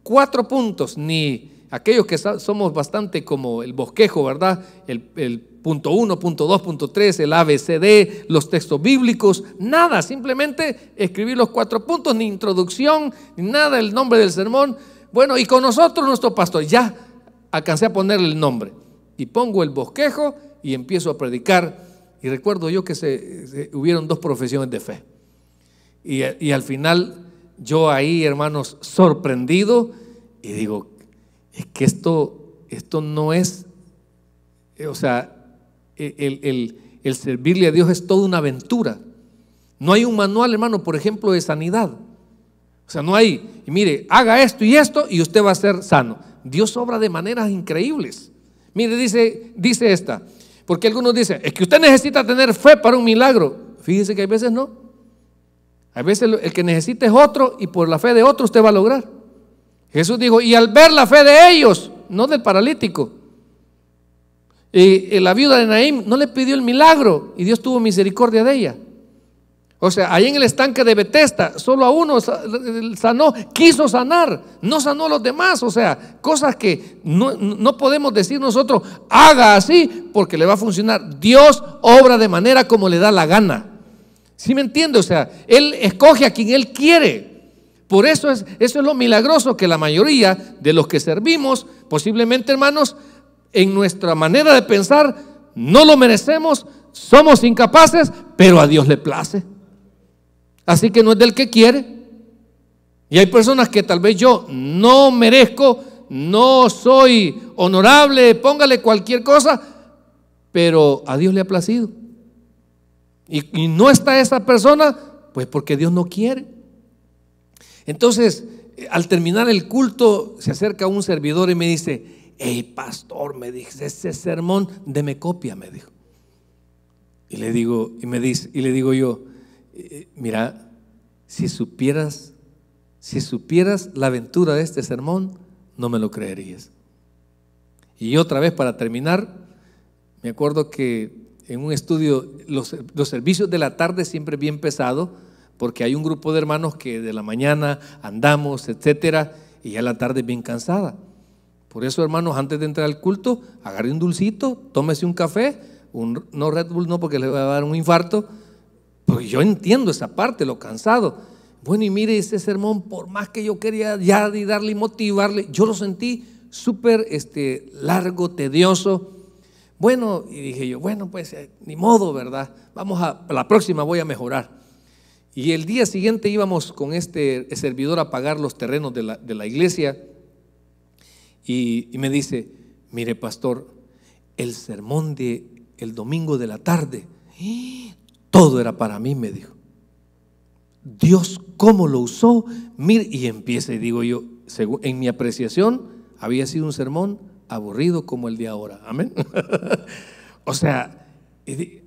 4 puntos, ni aquellos que somos bastante como el bosquejo, ¿verdad? El punto 1, punto 2, punto 3, el ABCD, los textos bíblicos, nada, simplemente escribí los 4 puntos, ni introducción, ni nada, el nombre del sermón. Bueno, y con nosotros nuestro pastor, ya alcancé a ponerle el nombre y pongo el bosquejo y empiezo a predicar. Y recuerdo yo que hubieron 2 profesiones de fe y al final yo ahí, hermanos, sorprendido y digo, es que esto no es, o sea, el servirle a Dios es toda una aventura. No hay un manual, hermano, por ejemplo, de sanidad. O sea, no hay, y mire, haga esto y usted va a ser sano. Dios obra de maneras increíbles. Mire, dice esta, porque algunos dicen, es que usted necesita tener fe para un milagro. Fíjese que hay veces no. Hay veces el que necesita es otro y por la fe de otro usted va a lograr. Jesús dijo, y al ver la fe de ellos, no del paralítico, y la viuda de Naín no le pidió el milagro y Dios tuvo misericordia de ella. O sea, ahí en el estanque de Betesda solo a uno sanó, quiso sanar, no sanó a los demás. O sea, cosas que no podemos decir nosotros, haga así porque le va a funcionar. Dios obra de manera como le da la gana. ¿Sí me entiende? O sea, Él escoge a quien Él quiere. Por eso eso es lo milagroso, que la mayoría de los que servimos, posiblemente, hermanos, en nuestra manera de pensar, no lo merecemos, somos incapaces, pero a Dios le place. Así que no es del que quiere. Y hay personas que tal vez yo no merezco, no soy honorable, póngale cualquier cosa, pero a Dios le ha placido. Y no está esa persona, pues porque Dios no quiere. Entonces, al terminar el culto, se acerca un servidor y me dice, hey pastor, me dice, ese sermón, deme copia, me dijo. Y le digo yo, mira, si supieras la aventura de este sermón, no me lo creerías. Y otra vez, para terminar, me acuerdo que en un estudio, los servicios de la tarde siempre bien pesado, porque hay un grupo de hermanos que de la mañana andamos, etcétera, y ya la tarde es bien cansada. Por eso, hermanos, antes de entrar al culto, agarre un dulcito, tómese un café, no Red Bull no, porque le va a dar un infarto. Porque yo entiendo esa parte, lo cansado. Bueno, y mire, ese sermón, por más que yo quería ya darle y motivarle, yo lo sentí súper largo, tedioso. Bueno, y dije yo, bueno, pues ni modo, ¿verdad? La próxima voy a mejorar. Y el día siguiente íbamos con este servidor a pagar los terrenos de la iglesia y me dice, mire pastor, el sermón el domingo de la tarde, todo era para mí, me dijo. Dios cómo lo usó, mire, y empieza y digo yo, en mi apreciación había sido un sermón aburrido como el de ahora, amén. O sea,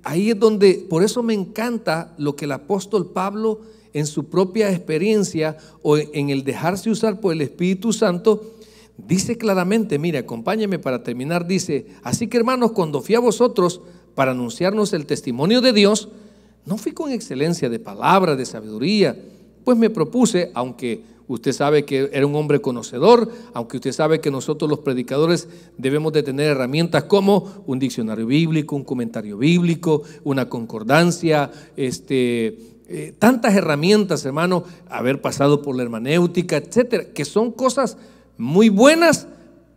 ahí es donde, por eso me encanta lo que el apóstol Pablo en su propia experiencia o en el dejarse usar por el Espíritu Santo dice claramente, mire, acompáñeme para terminar, dice, así que hermanos, cuando fui a vosotros para anunciarnos el testimonio de Dios, no fui con excelencia de palabra, de sabiduría, pues me propuse, aunque usted sabe que era un hombre conocedor, aunque usted sabe que nosotros los predicadores debemos de tener herramientas como un diccionario bíblico, un comentario bíblico, una concordancia, tantas herramientas, hermano, haber pasado por la hermenéutica, etcétera, que son cosas muy buenas,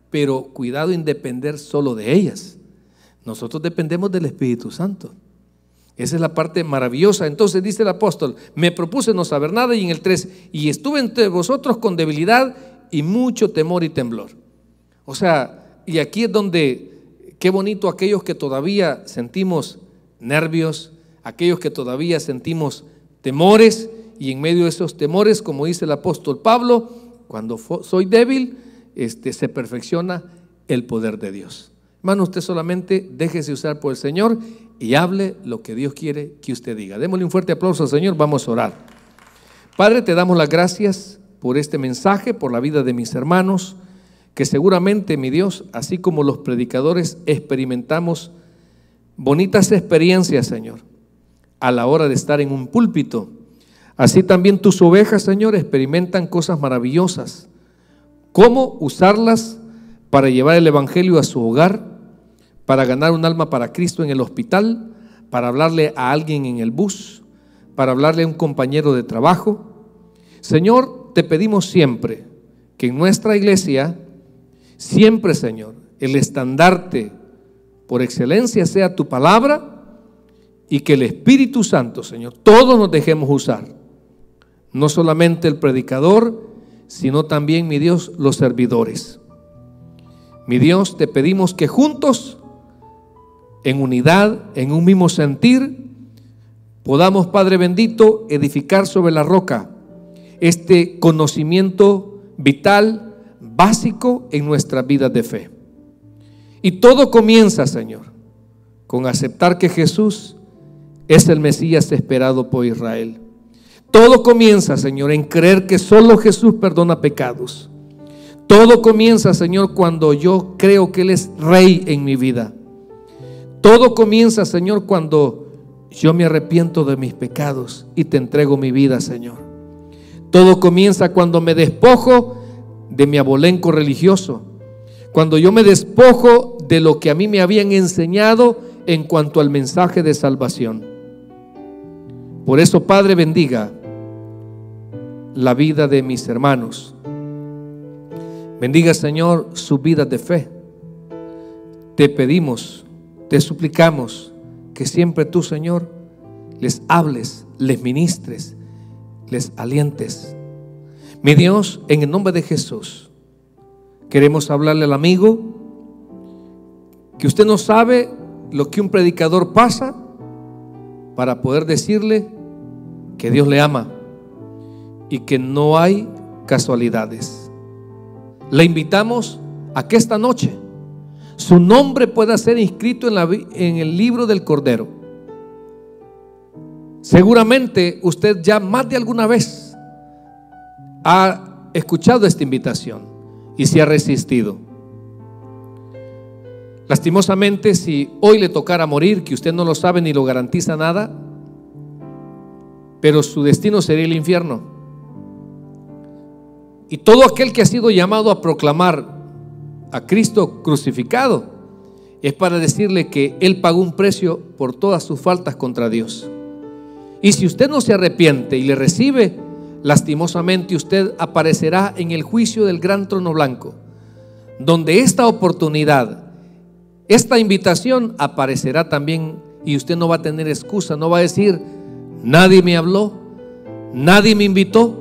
pero cuidado en depender solo de ellas. Nosotros dependemos del Espíritu Santo. Esa es la parte maravillosa. Entonces dice el apóstol, me propuse no saber nada, y en el 3, y estuve entre vosotros con debilidad y mucho temor y temblor. O sea, y aquí es donde, qué bonito aquellos que todavía sentimos nervios, aquellos que todavía sentimos temores, y en medio de esos temores, como dice el apóstol Pablo, cuando soy débil, se perfecciona el poder de Dios. Hermano, usted solamente déjese usar por el Señor y hable lo que Dios quiere que usted diga. Démosle un fuerte aplauso al Señor, vamos a orar. Padre, te damos las gracias por este mensaje, por la vida de mis hermanos, que seguramente, mi Dios, así como los predicadores experimentamos bonitas experiencias, Señor, a la hora de estar en un púlpito, así también tus ovejas, Señor, experimentan cosas maravillosas. ¿Cómo usarlas para llevar el evangelio a su hogar? Para ganar un alma para Cristo en el hospital, para hablarle a alguien en el bus, para hablarle a un compañero de trabajo. Señor, te pedimos siempre que en nuestra iglesia, siempre, Señor, el estandarte por excelencia sea tu palabra, y que el Espíritu Santo, Señor, todos nos dejemos usar. No solamente el predicador, sino también, mi Dios, los servidores. Mi Dios, te pedimos que juntos, en unidad, en un mismo sentir, podamos, Padre bendito, edificar sobre la roca este conocimiento vital, básico en nuestras vidas de fe. Y todo comienza, Señor, con aceptar que Jesús es el Mesías esperado por Israel. Todo comienza, Señor, en creer que solo Jesús perdona pecados. Todo comienza, Señor, cuando yo creo que Él es Rey en mi vida. Todo comienza, Señor, cuando yo me arrepiento de mis pecados y te entrego mi vida, Señor. Todo comienza cuando me despojo de mi abolengo religioso, cuando yo me despojo de lo que a mí me habían enseñado en cuanto al mensaje de salvación. Por eso, Padre, bendiga la vida de mis hermanos. Bendiga, Señor, su vida de fe. Te pedimos, te suplicamos que siempre tú, Señor, les hables, les ministres, les alientes. Mi Dios, en el nombre de Jesús, queremos hablarle al amigo que usted no sabe lo que un predicador pasa para poder decirle que Dios le ama y que no hay casualidades. Le invitamos a que esta noche su nombre pueda ser inscrito en el libro del Cordero. Seguramente usted ya más de alguna vez ha escuchado esta invitación y se ha resistido. Lastimosamente, si hoy le tocara morir, que usted no lo sabe ni lo garantiza nada, pero su destino sería el infierno. Y todo aquel que ha sido llamado a proclamar a Cristo crucificado es para decirle que Él pagó un precio por todas sus faltas contra Dios. Y si usted no se arrepiente y le recibe, lastimosamente usted aparecerá en el juicio del gran trono blanco, donde esta oportunidad esta invitación aparecerá también y usted no va a tener excusa, no va a decir: nadie me habló, nadie me invitó,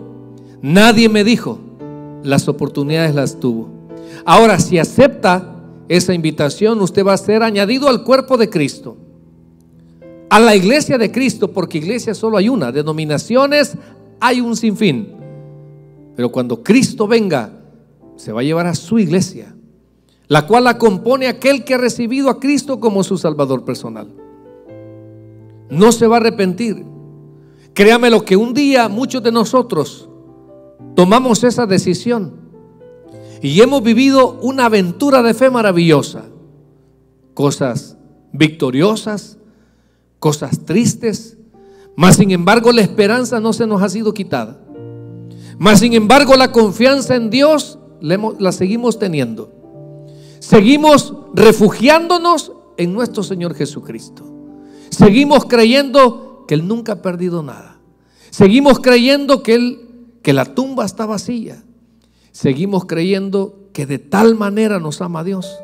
nadie me dijo. Las oportunidades las tuvo. Ahora, si acepta esa invitación, usted va a ser añadido al cuerpo de Cristo, a la iglesia de Cristo, porque iglesia solo hay una, denominaciones hay un sinfín, pero cuando Cristo venga, se va a llevar a su iglesia, la cual la compone aquel que ha recibido a Cristo como su Salvador personal. No se va a arrepentir. Créame lo que un día muchos de nosotros tomamos esa decisión y hemos vivido una aventura de fe maravillosa, cosas victoriosas, cosas tristes, mas sin embargo la esperanza no se nos ha sido quitada, mas sin embargo la confianza en Dios la seguimos teniendo. Seguimos refugiándonos en nuestro Señor Jesucristo. Seguimos creyendo que Él nunca ha perdido nada. Seguimos creyendo que la tumba está vacía. Seguimos creyendo que de tal manera nos ama Dios.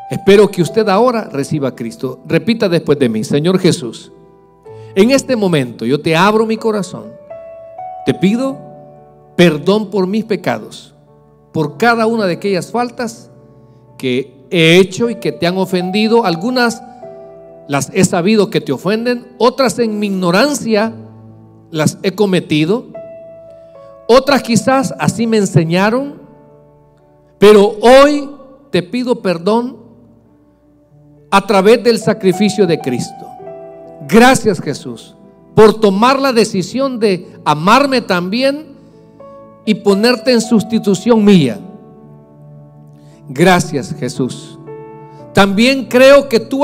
Espero que usted ahora reciba a Cristo. Repita después de mí: Señor Jesús, en este momento yo te abro mi corazón. Te pido perdón por mis pecados, por cada una de aquellas faltas que he hecho y que te han ofendido. Algunas las he sabido que te ofenden, otras en mi ignorancia las he cometido, otras quizás así me enseñaron, pero hoy te pido perdón a través del sacrificio de Cristo. Gracias, Jesús, por tomar la decisión de amarme también y ponerte en sustitución mía. Gracias, Jesús. También creo que tú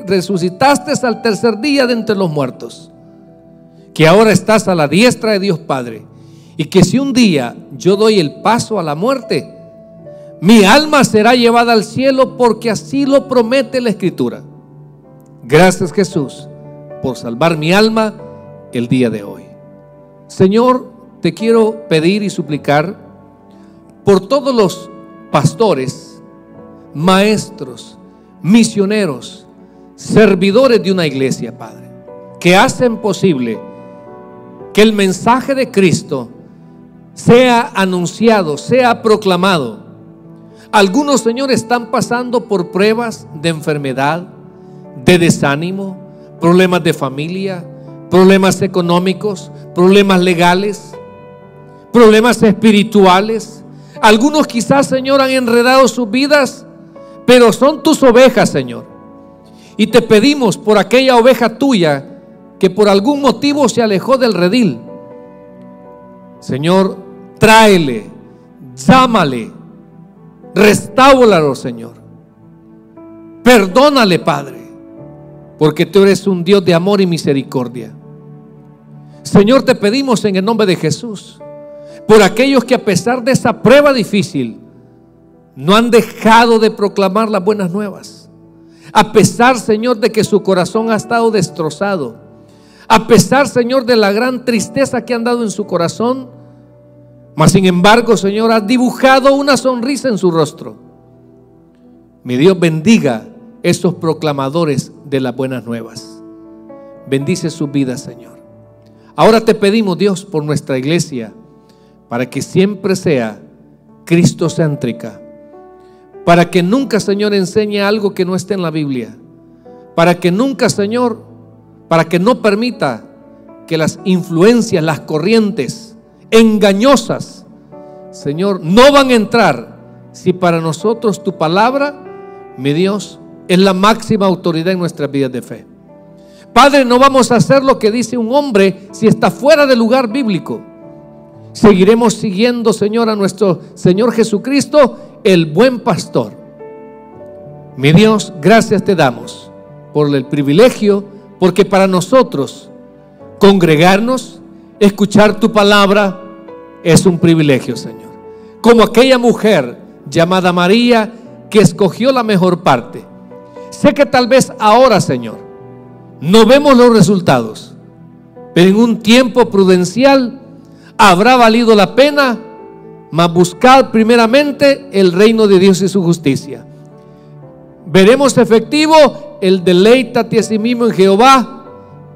resucitaste al tercer día de entre los muertos, que ahora estás a la diestra de Dios Padre, y que si un día yo doy el paso a la muerte, mi alma será llevada al cielo, porque así lo promete la Escritura. Gracias, Jesús, por salvar mi alma el día de hoy. Señor, te quiero pedir y suplicar por todos los pastores, maestros, misioneros, servidores de una iglesia, Padre, que hacen posible que el mensaje de Cristo sea anunciado, sea proclamado. Algunos, Señor, están pasando por pruebas de enfermedad, de desánimo, problemas de familia, problemas económicos, problemas legales, problemas espirituales. Algunos quizás, Señor, han enredado sus vidas, pero son tus ovejas, Señor. Y te pedimos por aquella oveja tuya que por algún motivo se alejó del redil. Señor, tráele, llámale, restáuralo, Señor. Perdónale, Padre, porque tú eres un Dios de amor y misericordia. Señor, te pedimos en el nombre de Jesús por aquellos que a pesar de esa prueba difícil no han dejado de proclamar las buenas nuevas. A pesar, Señor, de que su corazón ha estado destrozado, a pesar, Señor, de la gran tristeza que han dado en su corazón, mas sin embargo, Señor, has dibujado una sonrisa en su rostro. Mi Dios, bendiga esos proclamadores de las buenas nuevas. Bendice sus vidas, Señor. Ahora te pedimos, Dios, por nuestra iglesia, para que siempre sea cristocéntrica, para que nunca, Señor, enseñe algo que no esté en la Biblia, para que nunca, Señor, para que no permita que las influencias, las corrientes engañosas, Señor, no van a entrar si para nosotros tu palabra, mi Dios, es la máxima autoridad en nuestras vidas de fe. Padre, no vamos a hacer lo que dice un hombre si está fuera del lugar bíblico. Seguiremos siguiendo, Señor, a nuestro Señor Jesucristo, el buen pastor. Mi Dios, gracias te damos por el privilegio, porque para nosotros congregarnos, escuchar tu palabra es un privilegio, Señor. Como aquella mujer llamada María que escogió la mejor parte. Sé que tal vez ahora, Señor, no vemos los resultados, pero en un tiempo prudencial habrá valido la pena, mas buscad primeramente el reino de Dios y su justicia. Veremos efectivo el deleítate a sí mismo en Jehová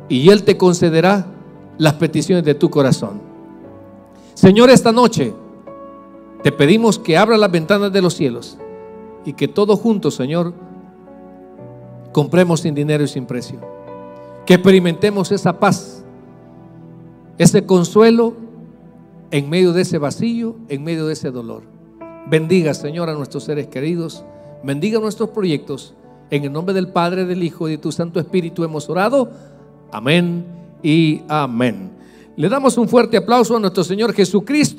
y Él te concederá las peticiones de tu corazón. Señor, esta noche te pedimos que abra las ventanas de los cielos y que todos juntos, Señor, compremos sin dinero y sin precio. Que experimentemos esa paz, ese consuelo en medio de ese vacío, en medio de ese dolor. Bendiga, Señor, a nuestros seres queridos. Bendiga nuestros proyectos. En el nombre del Padre, del Hijo y de tu Santo Espíritu hemos orado. Amén y amén. Le damos un fuerte aplauso a nuestro Señor Jesucristo.